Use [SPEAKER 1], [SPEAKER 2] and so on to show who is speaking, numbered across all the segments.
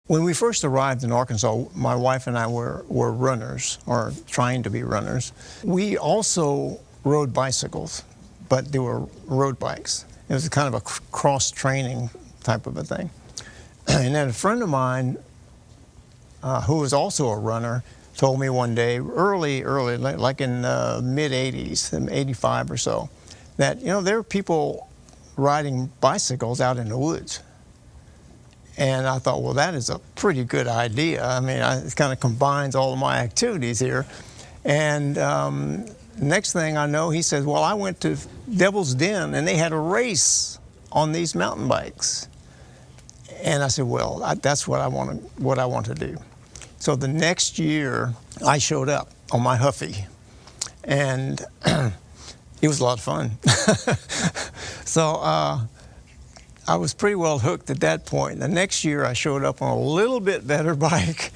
[SPEAKER 1] When we first arrived in Arkansas, my wife and I were runners, or trying to be runners. We also rode bicycles, but they were road bikes. It was kind of a cross-training type of a thing. And then a friend of mine, who was also a runner, told me one day, early, like in the mid-'80s, 85 or so, that, you know, there were people riding bicycles out in the woods. And I thought, well, that is a pretty good idea. I mean, it kind of combines all of my activities here. And next thing I know, he says, well, I went to Devil's Den, and they had a race on these mountain bikes. And I said, well, that's what I want to do. So the next year, I showed up on my Huffy, and it was a lot of fun. So I was pretty well hooked at that point. The next year, I showed up on a little bit better bike,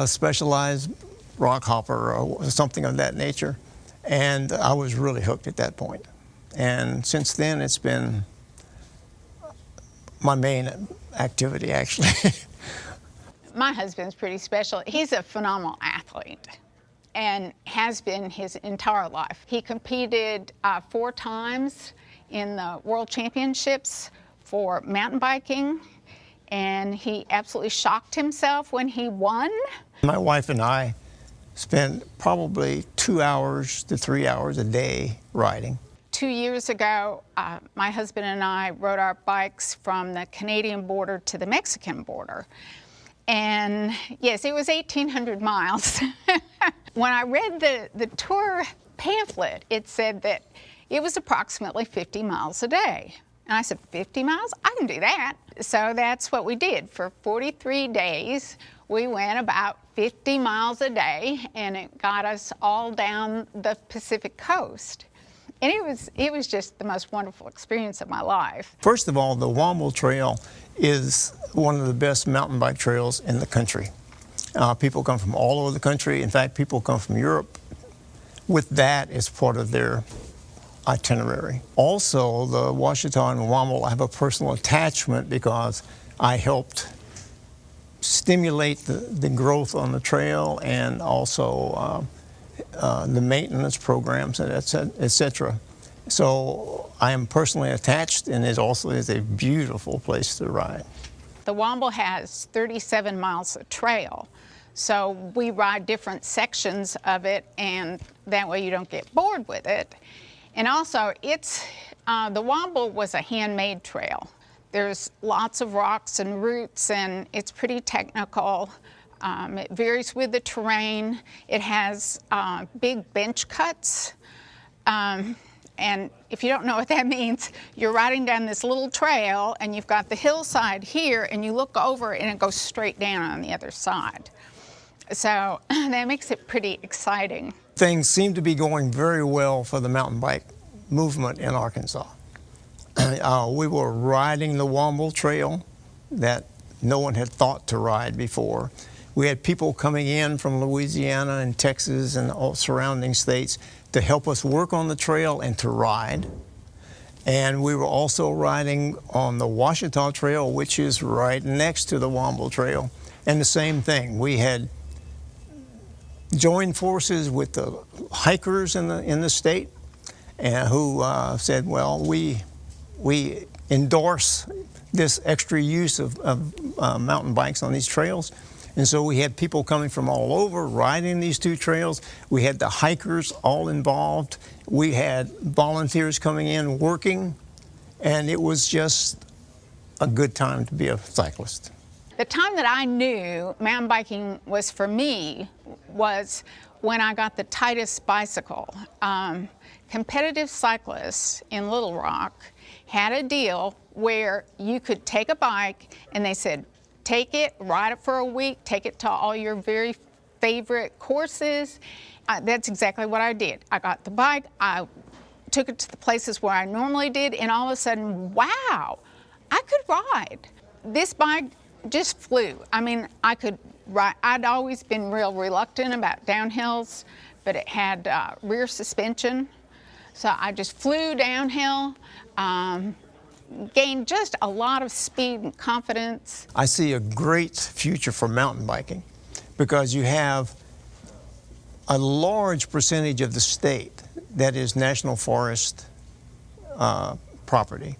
[SPEAKER 1] Specialized rock hopper or something of that nature, and I was really hooked at that point. And since then, it's been my main activity, actually.
[SPEAKER 2] My husband's pretty special. He's a phenomenal athlete and has been his entire life. He competed 4 times in the World Championships for mountain biking, and he absolutely shocked himself when he won.
[SPEAKER 1] My wife and I spent probably 2 hours to 3 hours a day riding.
[SPEAKER 2] 2 years ago, my husband and I rode our bikes from the Canadian border to the Mexican border. And yes, it was 1,800 miles. When I read the tour pamphlet, it said that it was approximately 50 miles a day. And I said, 50 miles? I can do that. So that's what we did. For 43 days, we went about 50 miles a day, and it got us all down the Pacific coast. And it was just the most wonderful experience of my life.
[SPEAKER 1] First of all, the Womble Trail is one of the best mountain bike trails in the country. People come from all over the country. In fact, people come from Europe with that as part of their itinerary. Also, the Ouachita and Womble, I have a personal attachment because I helped stimulate the growth on the trail, and also the maintenance programs, etc. So I am personally attached, and it also is a beautiful place to ride.
[SPEAKER 2] The Womble has 37 miles of trail, so we ride different sections of it, and that way you don't get bored with it. And also, the Womble was a handmade trail. There's lots of rocks and roots, and it's pretty technical. It varies with the terrain. It has big bench cuts. And if you don't know what that means, you're riding down this little trail, and you've got the hillside here, and you look over, and it goes straight down on the other side. So that makes it pretty exciting.
[SPEAKER 1] Things seem to be going very well for the mountain bike movement in Arkansas. We were riding the Womble Trail that no one had thought to ride before. We had people coming in from Louisiana and Texas and all surrounding states to help us work on the trail and to ride. And we were also riding on the Ouachita Trail, which is right next to the Womble Trail. And the same thing, we had joined forces with the hikers in the state, and who said, well, we endorse this extra use of mountain bikes on these trails. And so we had people coming from all over riding these 2 trails. We had the hikers all involved. We had volunteers coming in working, and it was just a good time to be a cyclist.
[SPEAKER 2] The time that I knew mountain biking was for me was when I got the tightest bicycle. Competitive cyclists in Little Rock had a deal where you could take a bike, and they said, take it, ride it for a week, take it to all your very favorite courses. That's exactly what I did. I got the bike, I took it to the places where I normally did, and all of a sudden, wow, I could ride. This bike just flew. I mean, I could ride. I'd always been real reluctant about downhills, but it had rear suspension. So I just flew downhill, gained just a lot of speed and confidence.
[SPEAKER 1] I see a great future for mountain biking because you have a large percentage of the state that is national forest property.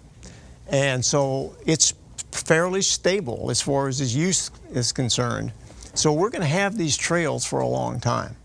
[SPEAKER 1] And so it's fairly stable as far as its use is concerned. So we're going to have these trails for a long time.